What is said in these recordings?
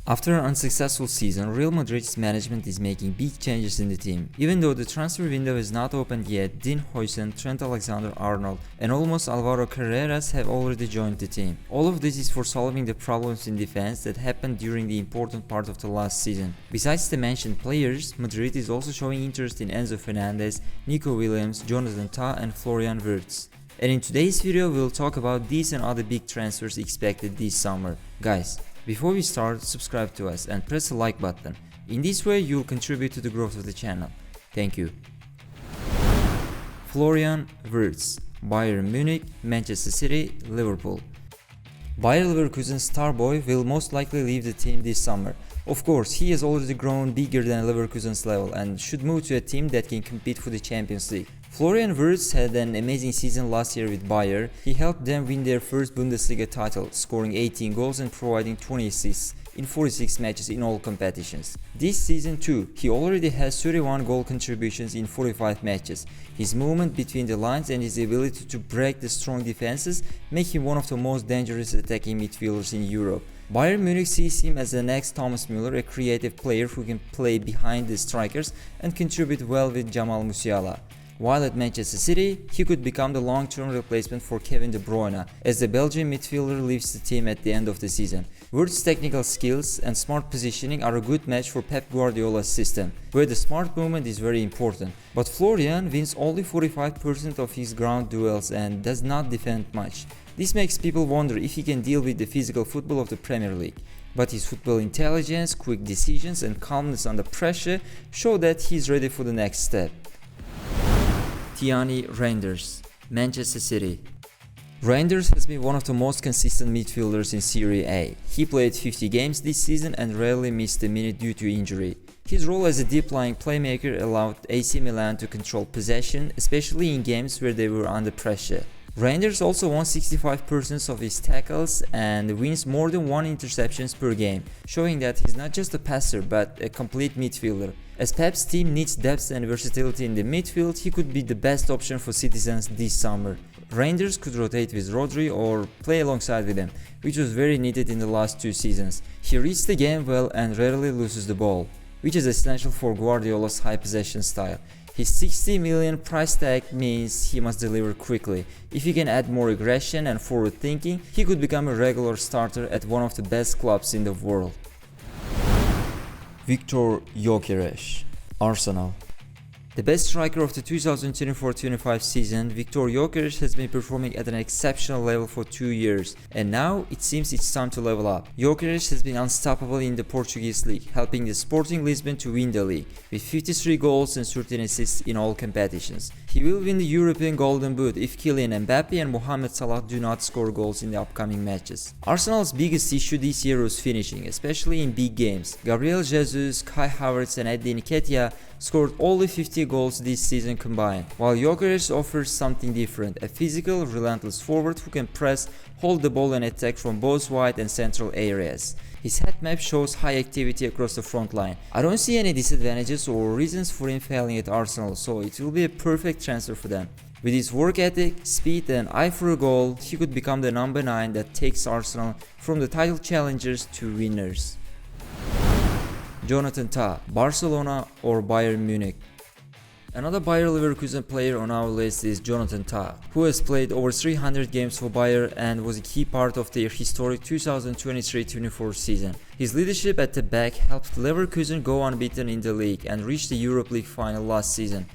After an unsuccessful season, Real Madrid's management is making big changes in the team. Even though the transfer window is not opened yet, Dean Huijsen, Trent Alexander-Arnold and almost Alvaro Carreras have already joined the team. All of this is for solving the problems in defense that happened during the important part of the last season. Besides the mentioned players, Madrid is also showing interest in Enzo Fernandez, Nico Williams, Jonathan Tah and Florian Wirtz. And in today's video we'll talk about these and other big transfers expected this summer. Guys, before we start, subscribe to us and press the like button. In this way you'll contribute to the growth of the channel. Thank you. Florian Wirtz, Bayern Munich, Manchester City, Liverpool. Bayer Leverkusen's star boy will most likely leave the team this summer. Of course, he has already grown bigger than Leverkusen's level and should move to a team that can compete for the Champions League. Florian Wirtz had an amazing season last year with Bayer. He helped them win their first Bundesliga title, scoring 18 goals and providing 20 assists in 46 matches in all competitions. This season too, he already has 31 goal contributions in 45 matches. His movement between the lines and his ability to break the strong defenses make him one of the most dangerous attacking midfielders in Europe. Bayern Munich sees him as the next Thomas Müller, a creative player who can play behind the strikers and contribute well with Jamal Musiala. While at Manchester City, he could become the long-term replacement for Kevin De Bruyne, as the Belgian midfielder leaves the team at the end of the season. Wirtz's technical skills and smart positioning are a good match for Pep Guardiola's system, where the smart movement is very important. But Florian wins only 45% of his ground duels and does not defend much. This makes people wonder if he can deal with the physical football of the Premier League. But his football intelligence, quick decisions and calmness under pressure show that he's ready for the next step. Tierney Reinders, Manchester City. Reinders has been one of the most consistent midfielders in Serie A. He played 50 games this season and rarely missed a minute due to injury. His role as a deep-lying playmaker allowed AC Milan to control possession, especially in games where they were under pressure. Reinders also won 65% of his tackles and wins more than 1 interceptions per game, showing that he's not just a passer but a complete midfielder. As Pep's team needs depth and versatility in the midfield, he could be the best option for citizens this summer. Reinders could rotate with Rodrigo or play alongside with him, which was very needed in the last 2 seasons. He reads the game well and rarely loses the ball, which is essential for Guardiola's high possession style. His 60 million price tag means he must deliver quickly. If he can add more aggression and forward thinking, he could become a regular starter at one of the best clubs in the world. VictorJoker, Arsenal. The best striker of the 2024-25 season, VictorJoker has been performing at an exceptional level for 2 years, and now it seems it's time to level up. Jokeres has been unstoppable in the Portuguese league, helping the Sporting Lisbon to win the league, with 53 goals and 13 assists in all competitions. He will win the European Golden Boot if Kylian Mbappe and Mohamed Salah do not score goals in the upcoming matches. Arsenal's biggest issue this year was finishing, especially in big games. Gabriel Jesus, Kai Havertz and Eddie Nketiah scored only 50 goals this season combined, while Jokeres offers something different, a physical, relentless forward who can press, hold the ball and attack from both wide and central areas. His heat map shows high activity across the front line. I don't see any disadvantages or reasons for him failing at Arsenal, so it will be a perfect transfer for them. With his work ethic, speed and eye for a goal, he could become the number 9 that takes Arsenal from the title challengers to winners. Jonathan Tah, Barcelona or Bayern Munich. Another Bayer Leverkusen player on our list is Jonathan Tah, who has played over 300 games for Bayer and was a key part of their historic 2023-24 season. His leadership at the back helped Leverkusen go unbeaten in the league and reach the Europa League final last season.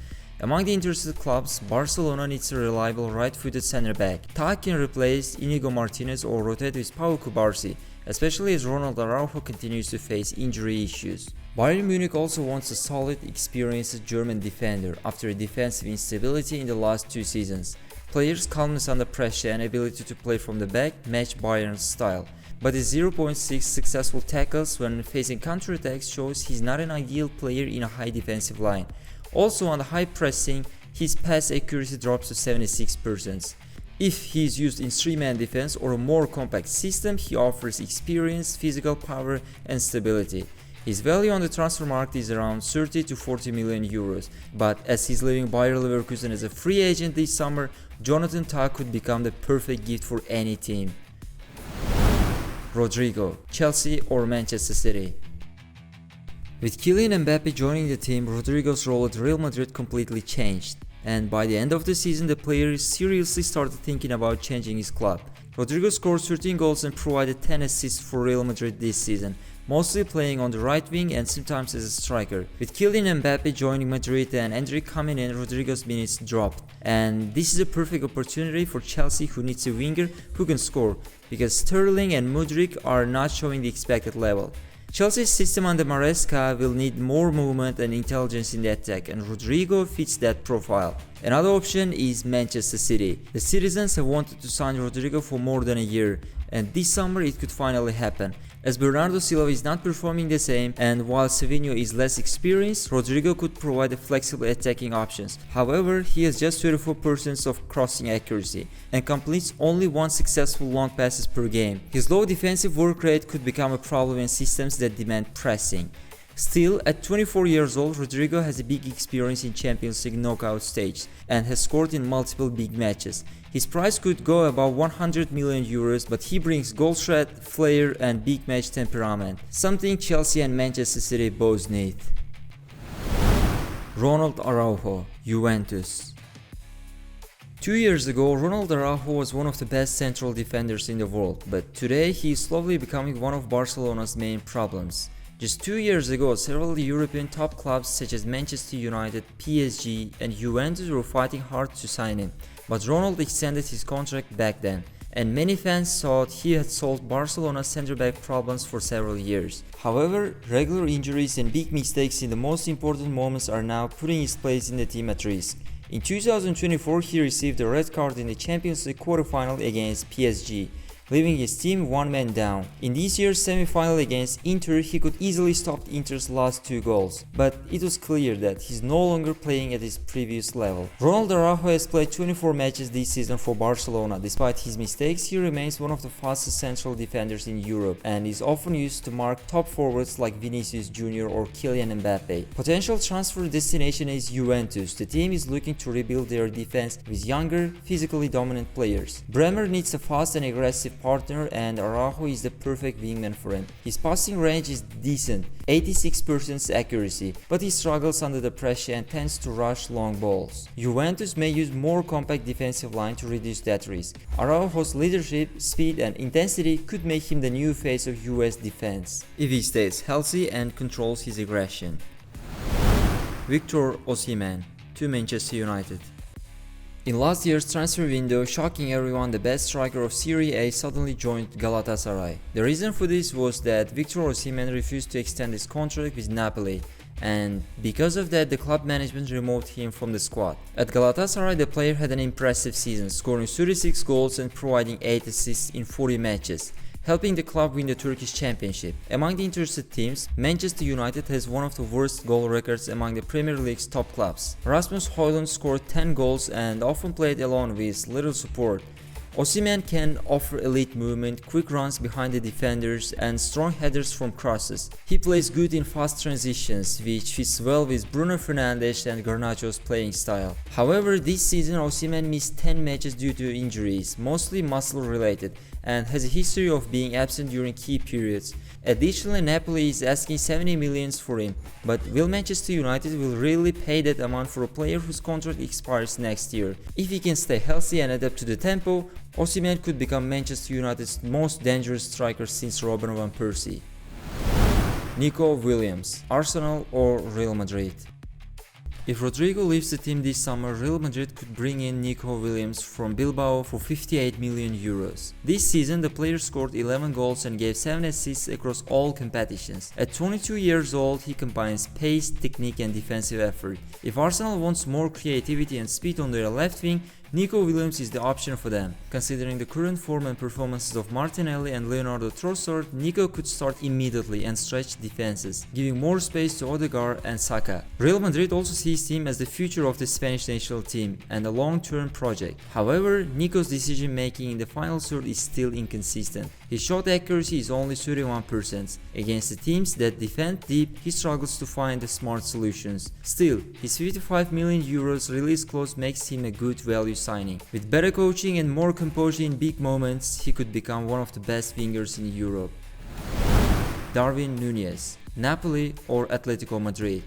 Among the interested clubs, Barcelona needs a reliable right-footed center-back. Tah can replace Inigo Martinez or rotate with Pau Cubarsí, especially as Ronald Araujo continues to face injury issues. Bayern Munich also wants a solid, experienced German defender after defensive instability in the last 2 seasons. Players' calmness under pressure and ability to play from the back match Bayern's style, but his 0.6 successful tackles when facing counterattacks shows he's not an ideal player in a high defensive line. Also on the high pressing, his pass accuracy drops to 76%. If he is used in 3-man defense or a more compact system, he offers experience, physical power and stability. His value on the transfer market is around 30 to 40 million euros, but as he's leaving Bayer Leverkusen as a free agent this summer, Jonathan Tah could become the perfect gift for any team. Rodrigo, Chelsea or Manchester City? With Kylian Mbappe joining the team, Rodrigo's role at Real Madrid completely changed, and by the end of the season the player seriously started thinking about changing his club. Rodrigo scored 13 goals and provided 10 assists for Real Madrid this season, mostly playing on the right wing and sometimes as a striker. With Kylian Mbappe joining Madrid and Endrick coming in, Rodrigo's minutes dropped, and this is a perfect opportunity for Chelsea, who needs a winger who can score, because Sterling and Mudryk are not showing the expected level. Chelsea's system under Maresca will need more movement and intelligence in the attack, and Rodrigo fits that profile. Another option is Manchester City. The citizens have wanted to sign Rodrigo for more than a year, and this summer it could finally happen. As Bernardo Silva is not performing the same, and while Savinho is less experienced, Rodrigo could provide flexible attacking options. However, he has just 34% of crossing accuracy and completes only one successful long passes per game. His low defensive work rate could become a problem in systems that demand pressing. Still, at 24 years old, Rodrigo has a big experience in Champions League knockout stage and has scored in multiple big matches. His price could go above 100 million euros, but he brings goal threat, flair and big match temperament, something Chelsea and Manchester City both need. Ronald Araujo, Juventus. 2 years ago, Ronald Araujo was one of the best central defenders in the world, but today he is slowly becoming one of Barcelona's main problems. Just 2 years ago, several European top clubs such as Manchester United, PSG and Juventus were fighting hard to sign him, but Ronald extended his contract back then, and many fans thought he had solved Barcelona's centre-back problems for several years. However, regular injuries and big mistakes in the most important moments are now putting his place in the team at risk. In 2024, he received a red card in the Champions League quarterfinal against PSG, leaving his team one man down. In this year's semi-final against Inter, he could easily stop Inter's last 2 goals, but it was clear that he's no longer playing at his previous level. Ronald Araujo has played 24 matches this season for Barcelona. Despite his mistakes, he remains one of the fastest central defenders in Europe and is often used to mark top forwards like Vinicius Jr. or Kylian Mbappe. Potential transfer destination is Juventus. The team is looking to rebuild their defense with younger, physically dominant players. Bremer needs a fast and aggressive partner, and Araujo is the perfect wingman for him. His passing range is decent, 86% accuracy, but he struggles under the pressure and tends to rush long balls. Juventus may use more compact defensive line to reduce that risk. Araujo's leadership, speed and intensity could make him the new face of US defense, if he stays healthy and controls his aggression. Victor Osimhen to Manchester United. In last year's transfer window, shocking everyone, the best striker of Serie A suddenly joined Galatasaray. The reason for this was that Victor Osimhen refused to extend his contract with Napoli, and because of that the club management removed him from the squad. At Galatasaray, the player had an impressive season, scoring 36 goals and providing 8 assists in 40 matches, helping the club win the Turkish Championship. Among the interested teams, Manchester United has one of the worst goal records among the Premier League's top clubs. Rasmus Højlund scored 10 goals and often played alone with little support. Osimhen can offer elite movement, quick runs behind the defenders and strong headers from crosses. He plays good in fast transitions, which fits well with Bruno Fernandes and Garnacho's playing style. However, this season Osimhen missed 10 matches due to injuries, mostly muscle related, and has a history of being absent during key periods. Additionally, Napoli is asking 70 million for him, but will Manchester United will really pay that amount for a player whose contract expires next year? If he can stay healthy and adapt to the tempo, Osimhen could become Manchester United's most dangerous striker since Robin van Persie. Nico Williams, Arsenal or Real Madrid? If Rodrigo leaves the team this summer, Real Madrid could bring in Nico Williams from Bilbao for 58 million euros. This season, the player scored 11 goals and gave 7 assists across all competitions. At 22 years old, he combines pace, technique and defensive effort. If Arsenal wants more creativity and speed on their left wing, Nico Williams is the option for them. Considering the current form and performances of Martinelli and Leonardo Trossard, Nico could start immediately and stretch defenses, giving more space to Odegaard and Saka. Real Madrid also sees him as the future of the Spanish national team and a long-term project. However, Nico's decision-making in the final third is still inconsistent. His shot accuracy is only 31%. Against the teams that defend deep, he struggles to find the smart solutions. Still, his 55 million euros release clause makes him a good value signing. With better coaching and more composure in big moments, he could become one of the best wingers in Europe. Darwin Nunes, Napoli or Atletico Madrid?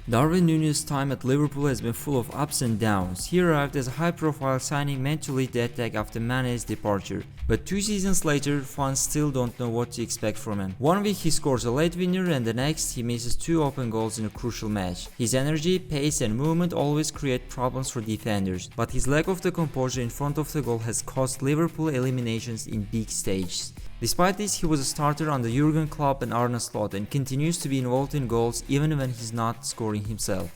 Darwin Nunes' time at Liverpool has been full of ups and downs. He arrived as a high-profile signing meant to lead the attack after Mane's departure. But 2 seasons later, fans still don't know what to expect from him. One week he scores a late winner and the next he misses 2 open goals in a crucial match. His energy, pace and movement always create problems for defenders, but his lack of the composure in front of the goal has cost Liverpool eliminations in big stages. Despite this, he was a starter under Jurgen Klopp and Arne Slot and continues to be involved in goals even when he's not scoring himself.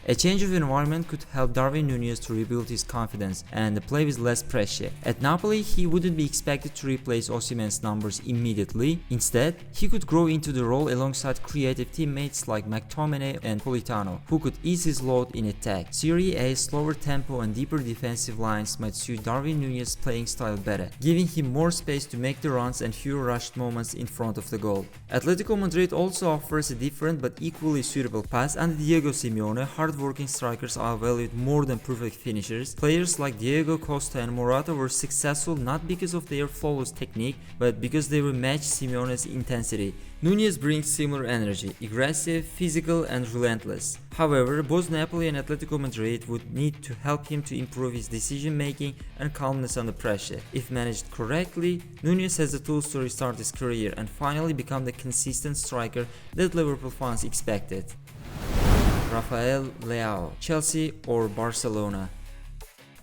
A change of environment could help Darwin Nunes to rebuild his confidence and play with less pressure. At Napoli, he wouldn't be expected to replace Osimhen's numbers immediately. Instead, he could grow into the role alongside creative teammates like McTominay and Politano, who could ease his load in attack. Serie A's slower tempo and deeper defensive lines might suit Darwin Nunes' playing style better, giving him more space to make the runs and fewer rushed moments in front of the goal. Atletico Madrid also offers a different but equally suitable pass under Diego Simeone. Hard-working strikers are valued more than perfect finishers. Players like Diego Costa and Morata were successful not because of their flawless technique, but because they will match Simeone's intensity. Nunes brings similar energy, aggressive, physical and relentless. However, both Napoli and Atletico Madrid would need to help him to improve his decision making and calmness under pressure. If managed correctly, Nunes has the tools to restart his career and finally become the consistent striker that Liverpool fans expected. Rafael Leao, Chelsea or Barcelona?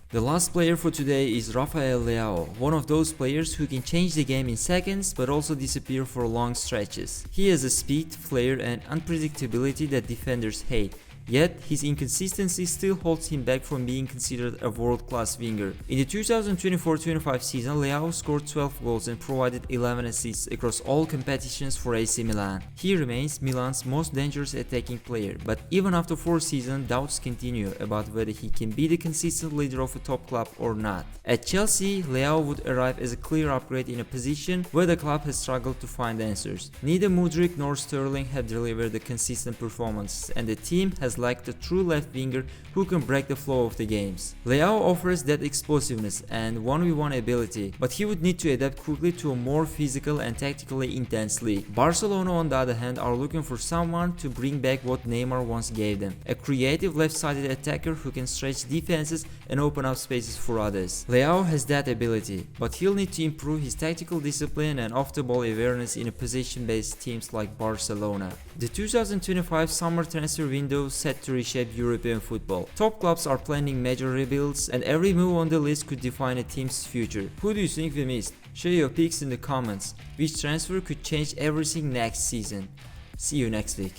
The last player for today is Rafael Leao, one of those players who can change the game in seconds but also disappear for long stretches. He has a speed, flair and unpredictability that defenders hate. Yet, his inconsistency still holds him back from being considered a world-class winger. In the 2024-25 season, Leao scored 12 goals and provided 11 assists across all competitions for AC Milan. He remains Milan's most dangerous attacking player, but even after 4 seasons, doubts continue about whether he can be the consistent leader of a top club or not. At Chelsea, Leao would arrive as a clear upgrade in a position where the club has struggled to find answers. Neither Mudryk nor Sterling have delivered a consistent performance, and the team has lacked a true left winger who can break the flow of the games. Leao offers that explosiveness and 1v1 ability, but he would need to adapt quickly to a more physical and tactically intense league. Barcelona, on the other hand, are looking for someone to bring back what Neymar once gave them, a creative left-sided attacker who can stretch defenses and open up spaces for others. Leao has that ability, but he'll need to improve his tactical discipline and off-the-ball awareness in a position-based teams like Barcelona. The 2025 summer transfer window set to reshape European football. Top clubs are planning major rebuilds, and every move on the list could define a team's future. Who do you think we missed? Share your picks in the comments. Which transfer could change everything next season? See you next week.